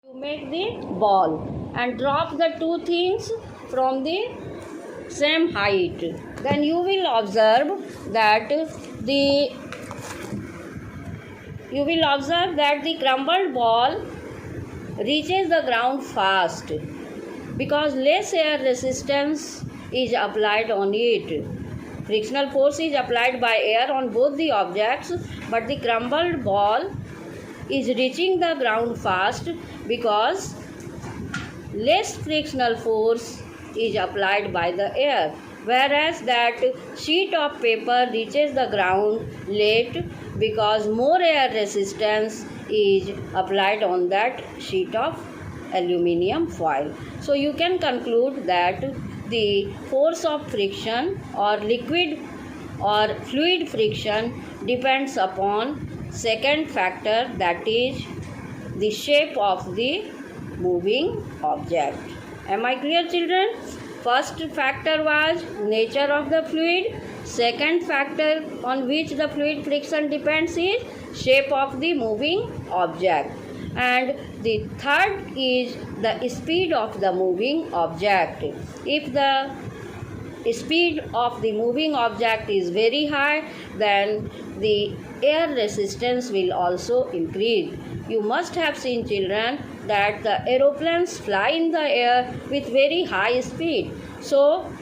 You make the ball and drop the two things from the same height. Then you will observe that the crumbled ball reaches the ground fast because less air resistance is applied on it. Frictional force is applied by air on both the objects, but the crumbled ball is reaching the ground fast because less frictional force is applied by the air, whereas that sheet of paper reaches the ground late because more air resistance is applied on that sheet of aluminium foil. So you can conclude that the force of friction or liquid or fluid friction depends upon second factor, that is the shape of the moving object. Am I clear, children? First factor was nature of the fluid. Second factor on which the fluid friction depends is shape of the moving object. And the third is the speed of the moving object. If the speed of the moving object is very high, then the air resistance will also increase. You must have seen, children, that the aeroplanes fly in the air with very high speed. So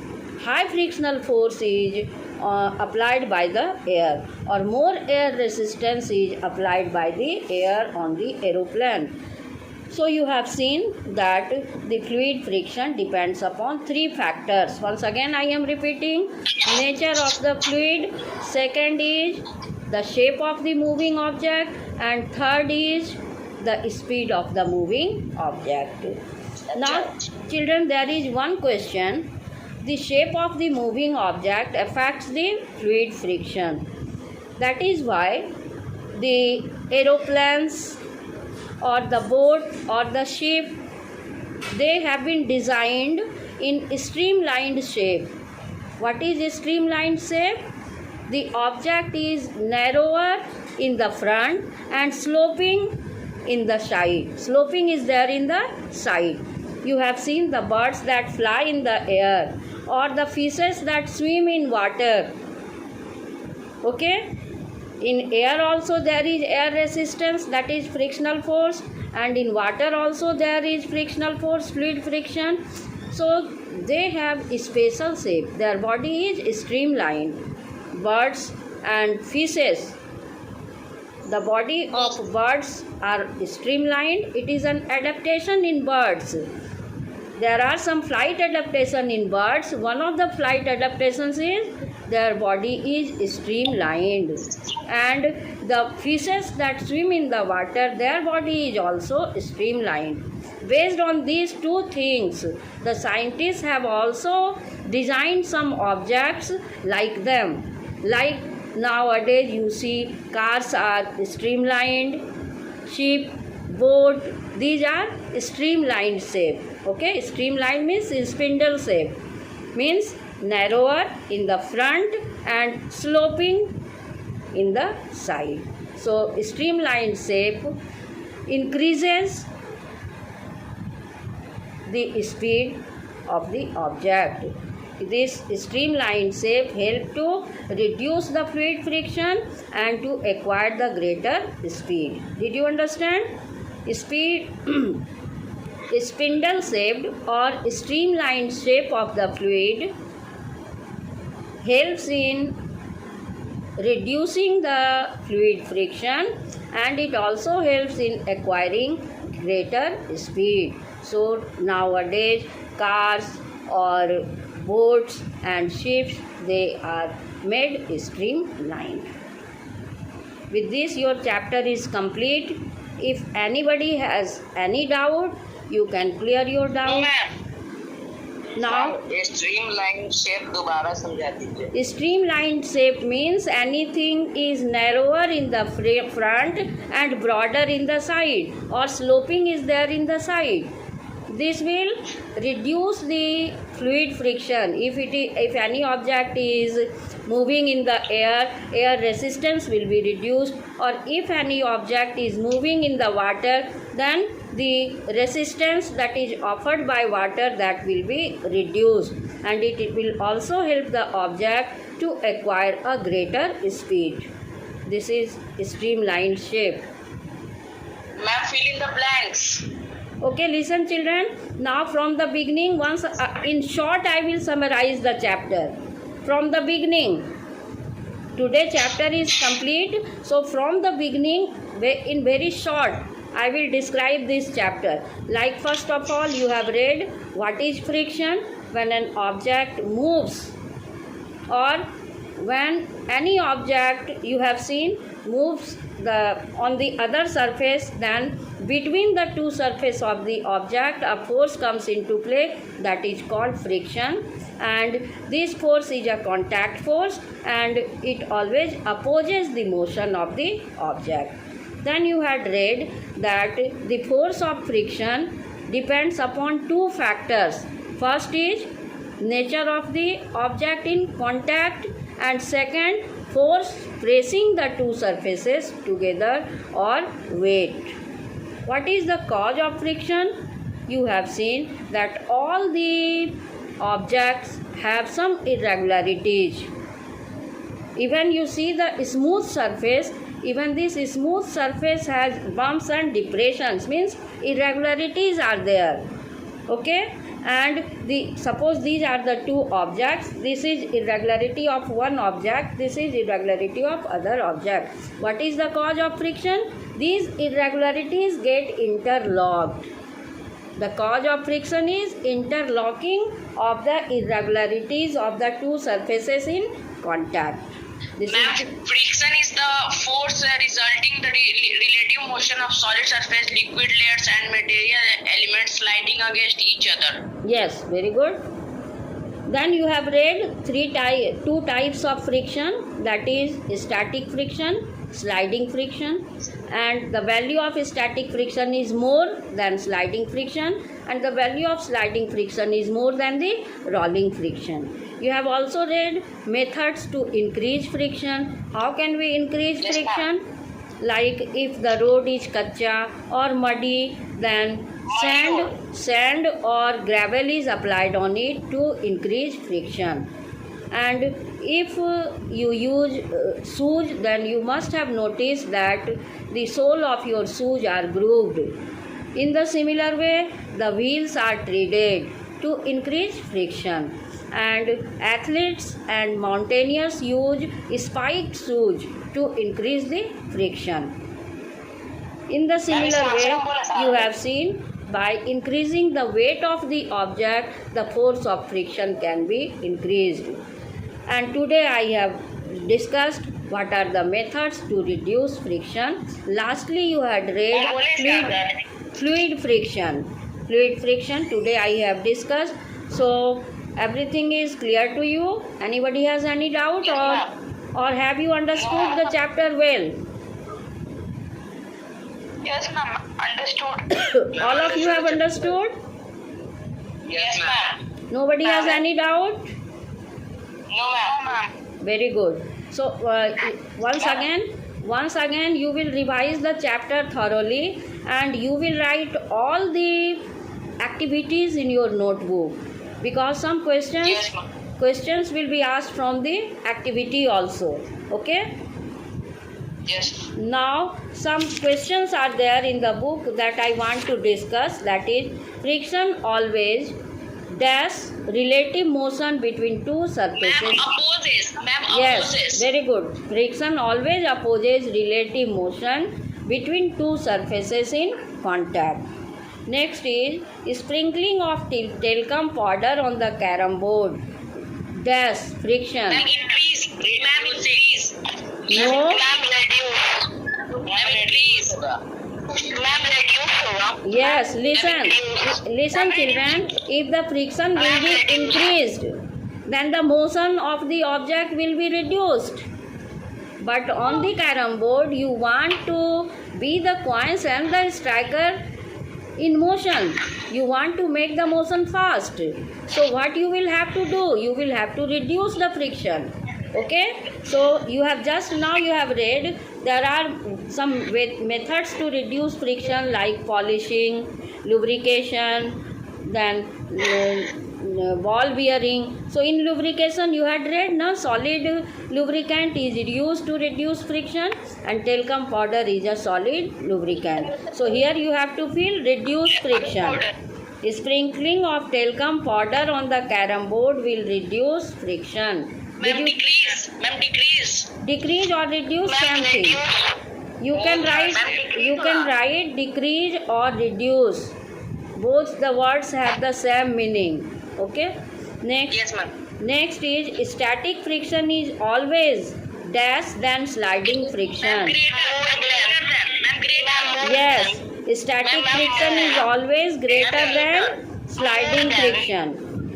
high frictional force is applied by the air, or more air resistance is applied by the air on the aeroplane. So you have seen that the fluid friction depends upon three factors. Once again I am repeating: nature of the fluid, second is the shape of the moving object, and third is the speed of the moving object. Now children, there is one question. The shape of the moving object affects the fluid friction. That is why the aeroplanes or the boat or the ship, they have been designed in streamlined shape. What is streamlined shape? The object is narrower in the front and sloping in the side. Sloping is there in the side. You have seen the birds that fly in the air or the fishes that swim in water. Okay? In air also there is air resistance, that is frictional force, and in water also there is frictional force, fluid friction. So they have special shape. Their body is streamlined. Birds and fishes, the body of birds are streamlined. It is an adaptation in birds. There are some flight adaptation in birds. One of the flight adaptations is their body is streamlined. And the fishes that swim in the water, their body is also streamlined. Based on these two things, the scientists have also designed some objects like them. Like nowadays you see cars are streamlined, ship, boat, these are streamlined shape. Okay, streamlined means in spindle shape, means narrower in the front and sloping in the side. So streamlined shape increases the speed of the object. This streamlined shape helps to reduce the fluid friction and to acquire the greater speed. Did you understand? Speed spindle shaped or streamlined shape of the fluid helps in reducing the fluid friction, and it also helps in acquiring greater speed. So nowadays cars or boats and ships, they are made streamlined. With this your chapter is complete. If anybody has any doubt, you can clear your doubt. Now, streamlined shape दोबारा समझा दीजिए. Streamlined shape means anything is narrower in the front and broader in the side, or sloping is there in the side. This will reduce the fluid friction. If any object is moving in the air resistance will be reduced, or if any object is moving in the water, then the resistance that is offered by water, that will be reduced, and it will also help the object to acquire a greater speed. This is streamlined shape. Ma'am, fill in the blanks. Okay, listen children. Now from the beginning, once in short I will summarize the chapter. From the beginning. Today chapter is complete. So from the beginning, in very short, I will describe this chapter. Like first of all, you have read what is friction when an object moves, or when any object you have seen moves on the other surface, then between the two surfaces of the object a force comes into play, that is called friction, and this force is a contact force and it always opposes the motion of the object. Then you had read that the force of friction depends upon two factors. First is nature of the object in contact, and second, force pressing the two surfaces together, or weight. What is the cause of friction? You have seen that all the objects have some irregularities. Even you see the smooth surface, even this smooth surface has bumps and depressions, means irregularities are there. Okay, and suppose these are the two objects, this is irregularity of one object, this is irregularity of other object. What is the cause of friction? These irregularities get interlocked. The cause of friction is interlocking of the irregularities of the two surfaces in contact. Ma'am, friction is the force resulting the relative motion of solid surface, liquid layers and material elements sliding against each other. Yes, very good. Then you have read two types of friction, that is static friction, sliding friction, and the value of static friction is more than sliding friction, and the value of sliding friction is more than the rolling friction. You have also read methods to increase friction. How can we increase friction? Like if the road is kacha or muddy, then sand or gravel is applied on it to increase friction. And if you use shoes, then you must have noticed that the sole of your shoes are grooved. In the similar way, the wheels are treaded to increase friction, and athletes and mountaineers use spiked shoes to increase the friction. In the similar way, you have seen by increasing the weight of the object, the force of friction can be increased. And today I have discussed what are the methods to reduce friction. Lastly, you had read fluid friction. Fluid friction today I have discussed. So everything is clear to you? Anybody has any doubt, or have you understood the chapter well? Yes, ma'am. Understood. All of you have understood? Yes, ma'am. Nobody has any doubt? No, ma'am. Very good. So once again you will revise the chapter thoroughly, and you will write all the activities in your notebook, because some questions will be asked from the activity also. Okay? Yes. Now some questions are there in the book that I want to discuss, that is friction always dash relative motion between two surfaces. Ma'am, Yes, opposes. very good. Friction always opposes relative motion between two surfaces in contact. Next is sprinkling of talcum powder on the carom board. Dash friction. Ma'am, increase. Ma'am, increase. No. Ma'am, reduce. Ma'am, increase. Ma'am, reduce. Yes, listen children. If the friction will be increased, then the motion of the object will be reduced. But on the carom board, you want to be the coins and the striker in motion. You want to make the motion fast. So what you will have to do? You will have to reduce the friction. Okay? So you have read There are some methods to reduce friction like polishing, lubrication, then ball bearing. So in lubrication you had read now, solid lubricant is used to reduce friction and talcum powder is a solid lubricant. So here you have to feel reduce friction. Sprinkling of talcum powder on the carom board will reduce friction. Ma'am, decrease. Ma'am, decrease. Decrease or reduce, Ma'am, same thing. reduce. You can write decrease or reduce. Both the words have the same meaning. Okay. Next. Yes, ma'am. Next is static friction is always dash than sliding Ma'am, friction. greater than. Ma'am, greater. Yes. Static friction is always greater than sliding friction.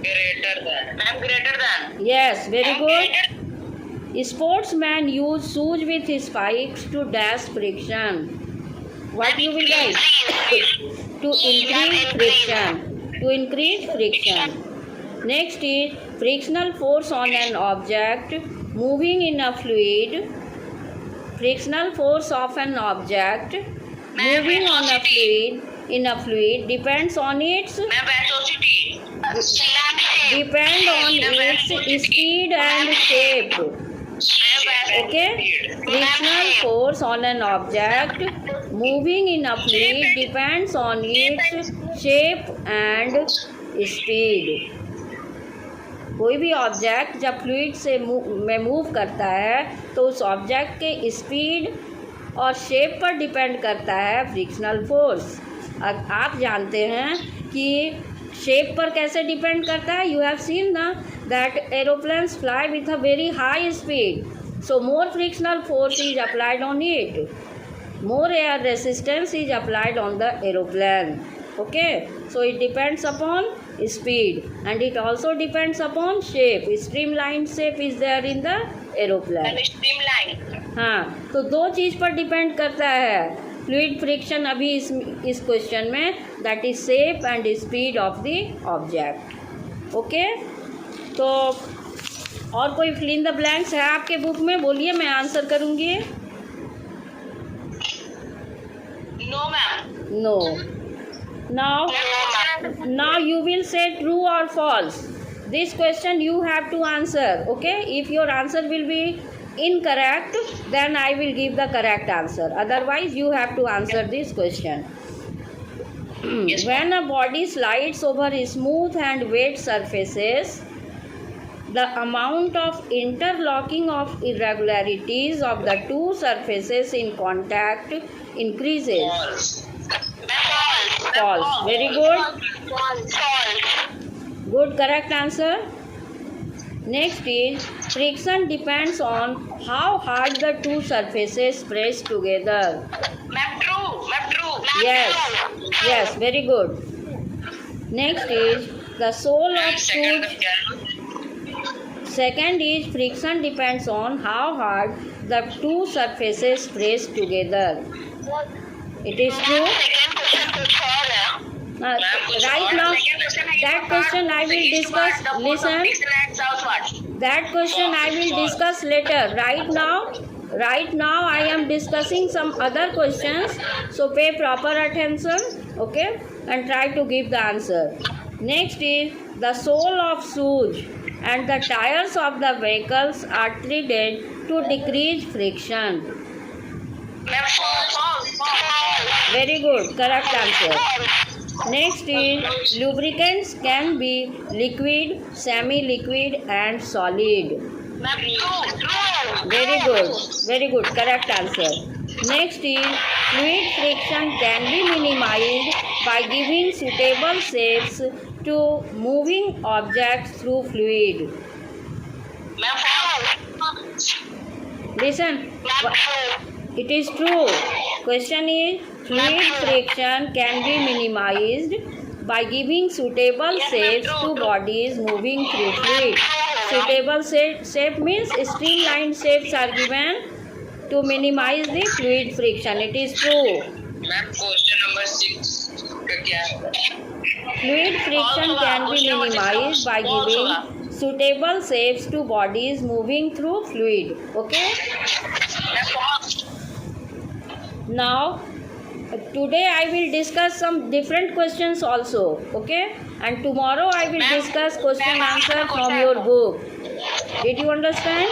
Greater than. Ma'am, greater than. Yes, very good. Sportsmen use shoes with spikes to dash friction. What you will write? To increase friction. To increase friction. Next is frictional force on an object moving in a fluid. Frictional force of an object moving on a fluid in a fluid depends on its Ma'am, velocity. depend on its speed and shape. Okay? Frictional force on an object moving in a fluid depends on its shape and speed. कोई भी object जब fluid से में move करता है तो उस object के स्पीड और शेप पर डिपेंड करता है फ्रिक्शनल फोर्स. आप जानते हैं कि शेप पर कैसे डिपेंड करता है. यू हैव सीन ना that aeroplanes fly with a very high speed, so more frictional force is applied on it, more air resistance is applied on the aeroplane. Okay, so it depends upon speed and it also depends upon shape. Streamlined shape is there in the aeroplane. Streamline. हाँ, तो दो चीज़ पर depend करता है fluid friction अभी इस question में, that is shape and speed of the object. Okay, तो और कोई फिल इन द ब्लैंक्स है आपके बुक में? बोलिए, मैं आंसर करूँगी. No, ma'am. No. Now you will say true or false. This question you have to answer. Okay, if your answer will be incorrect, then I will give the correct answer. Otherwise you have to answer this question. Yes, when a body slides over smooth and wet surfaces, the amount of interlocking of irregularities of the two surfaces in contact increases. False. False. Very good. False. Good, correct answer. Next is friction depends on how hard the two surfaces press together. Ma'am, true. Ma'am, true. Yes, very good. Next is the sole of shoes. Second is friction depends on how hard the two surfaces press together. It is true. Right now, that question I will discuss. Listen, that question I will discuss later. Right now I am discussing some other questions. So pay proper attention, okay, and try to give the answer. Next is the sole of shoes and the tires of the vehicles are treated to decrease friction. Very good, correct answer. Next is lubricants can be liquid, semi-liquid and solid. Very good, correct answer. Next is fluid friction can be minimized by giving suitable shapes to moving objects through fluid. Listen, it is true. Question is fluid friction can be minimized by giving suitable shapes to bodies moving through fluid. Suitable shape means streamlined shapes are given to minimize the fluid friction. It is true. Ma'am, question number 6 का क्या है? Fluid friction can be minimized by giving suitable shapes to bodies moving through fluid. Okay? Now, today I will discuss some different questions also, okay? And tomorrow I will discuss question answer from your book. Did you understand?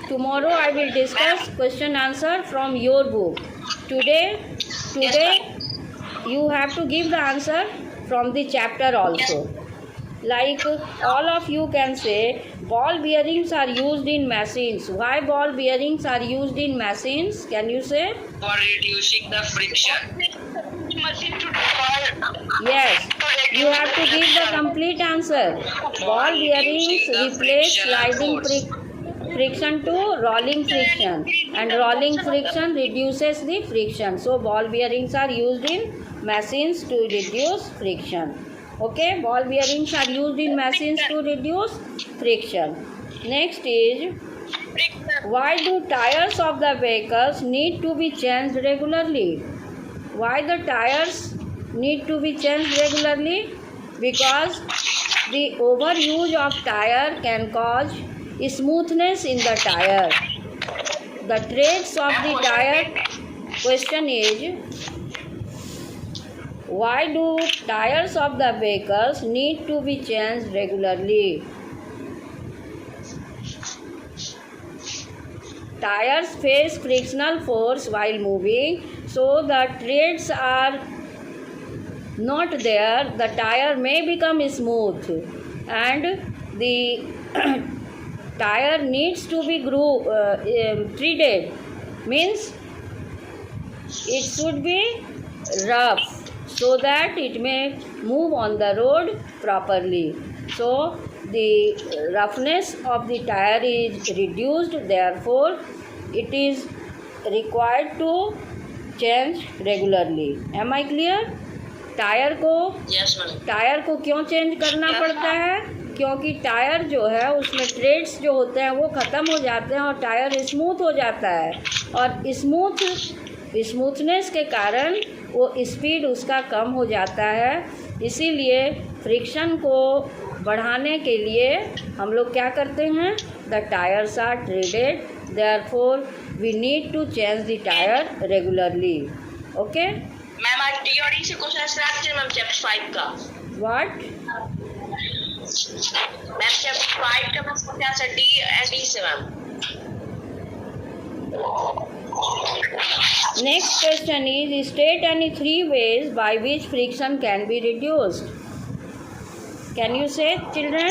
Tomorrow I will discuss question answer from your book. Today you have to give the answer from the chapter also. Like all of you can say, ball bearings are used in machines. Why ball bearings are used in machines? Can you say? For reducing the friction. Yes. You have to give the complete answer. Ball bearings replace sliding friction to rolling friction, and rolling friction reduces the friction. So ball bearings are used in machines to reduce friction. Okay, ball bearings are used in machines to reduce friction. Next is, why do tires of the vehicles need to be changed regularly? Why the tires need to be changed regularly? Because the overuse of tire can cause smoothness in the tire. The treads of the tire, question is, why do tires of the vehicles need to be changed regularly? Tires face frictional force while moving, so the treads are not there. The tire may become smooth, and the tire needs to be treated. Means it should be rough, so that it may move on the road properly. So the roughness of the tire is reduced, therefore it is required to change regularly. Am I clear? Tyre को क्यों change करना पड़ता है? क्योंकि tyre जो है उसमें trades जो होते हैं वो ख़त्म हो जाते हैं और टायर स्मूथ हो जाता है, और स्मूथनेस के कारण वो स्पीड उसका कम हो जाता है. इसीलिए फ्रिक्शन को बढ़ाने के लिए हम लोग क्या करते हैं? The tyres are treaded, therefore we need to change the tyre regularly. Okay ma'am, आज टीओडी से क्वेश्चन आंसर आते हैं मैम चैप्टर 5 का. व्हाट मैम चैप्टर 5 का ma'am question answer D and E से ma'am. Next question is, state any 3 ways by which friction can be reduced. Can you say, children?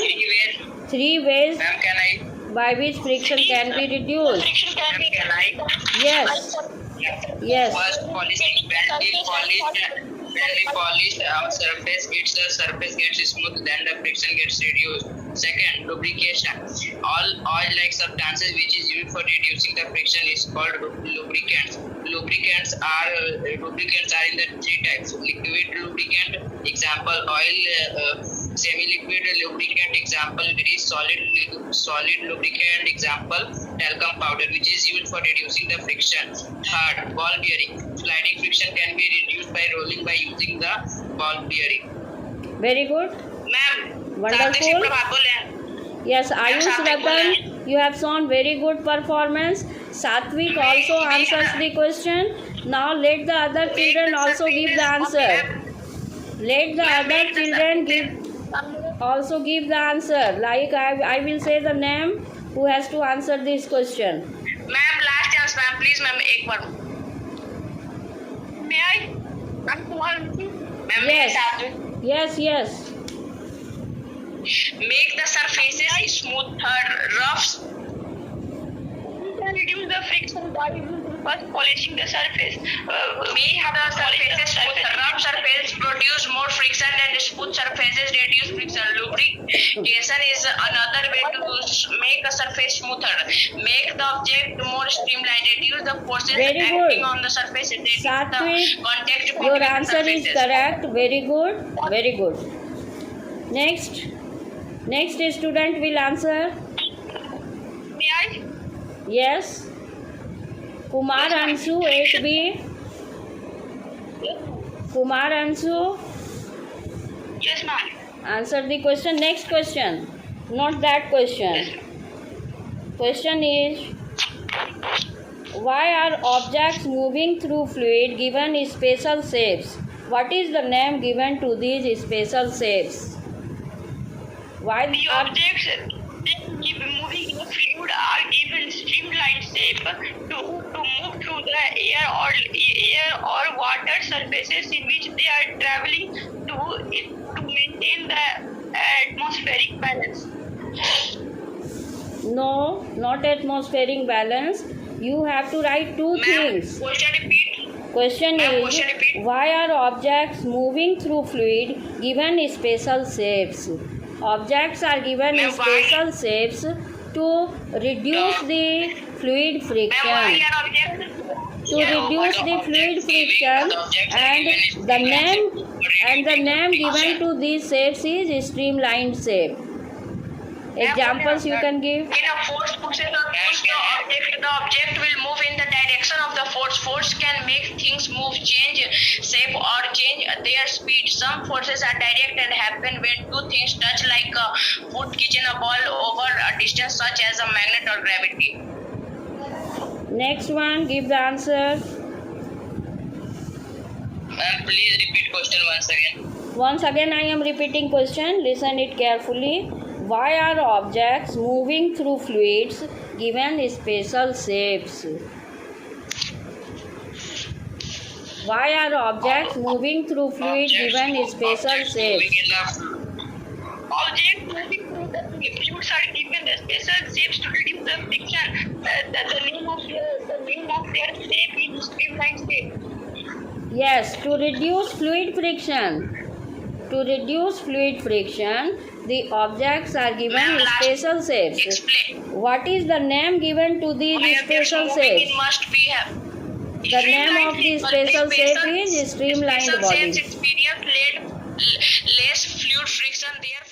3 ways Ma'am, can I? By which friction can be reduced. Ma'am, can I? Yes. First, polishing. When we polish our surface, its surface gets smooth, then the friction gets reduced. Second, lubrication. All oil-like substances which is used for reducing the friction is called lubricants. Lubricants are in the 3 types. Liquid lubricant, example oil. Semi-liquid lubricant, example grease. Solid lubricant, example talcum powder, which is used for reducing the friction. Third, ball bearing. Sliding friction can be reduced by rolling by using the ball bearing. Very good. Ma'am, Wonderful. Yes, Ayush Ratan, you have shown very good performance. Satvik also answers the question. Now let the other children also give the answer. Let the other children also give the answer. Like I will say the name who has to answer this question. Ma'am, last chance ma'am, please ma'am, एक बार. May I? Ma'am, Yes. Make the surfaces smoother, rough. Reduce the friction by first polishing the surface. Make the surfaces smoother. Rough surface produce more friction and smooth surfaces reduce friction. Lubrication is another way to make a surface smoother. Make the object more streamlined. Reduce the forces acting on the surface. Reduce the contact between your answer the is correct. Very good. Next student will answer. May I? Yes. Kumar Anshu 8B. Kumar Anshu. Yes ma'am. Answer the question. Next question. Not that question. Question is, Why are objects moving through fluid given special shapes? What is the name given to these special shapes? Why The are objects moving in the fluid are given streamlined shape to move through the air or water surfaces in which they are traveling to maintain the atmospheric balance? No, not atmospheric balance. You have to write two things. Question repeat. Question Ma'am, is, question repeat. why are objects moving through fluid given special shapes? Objects are given Ma'am, why? special shapes to reduce the fluid Ma'am, friction. why are objects? To reduce the fluid friction, and the name given to these shapes is streamlined shape. Examples you can give. In a force pushes or push the object will move in the direction of the force. Force can make things move, change shape or change their speed. Some forces are direct and happen when two things touch, like a foot kicking a ball over a distance, such as a magnet or gravity. Next one, give the answer. Ma'am, please repeat question once again. Once again I am repeating question. Listen it carefully. Why are objects moving through fluids given special shapes? Why are objects moving through fluids given special shapes? Objects moving through the fluids are given the special shapes to reduce the friction. The name of their shape is streamlined shape. Yes, to reduce fluid friction. To reduce fluid friction, the objects are given special shapes. Explain. What is the name given to these Why objects special moving, shapes? it must be The name of the special shape is streamlined special body. shapes experience less fluid friction, therefore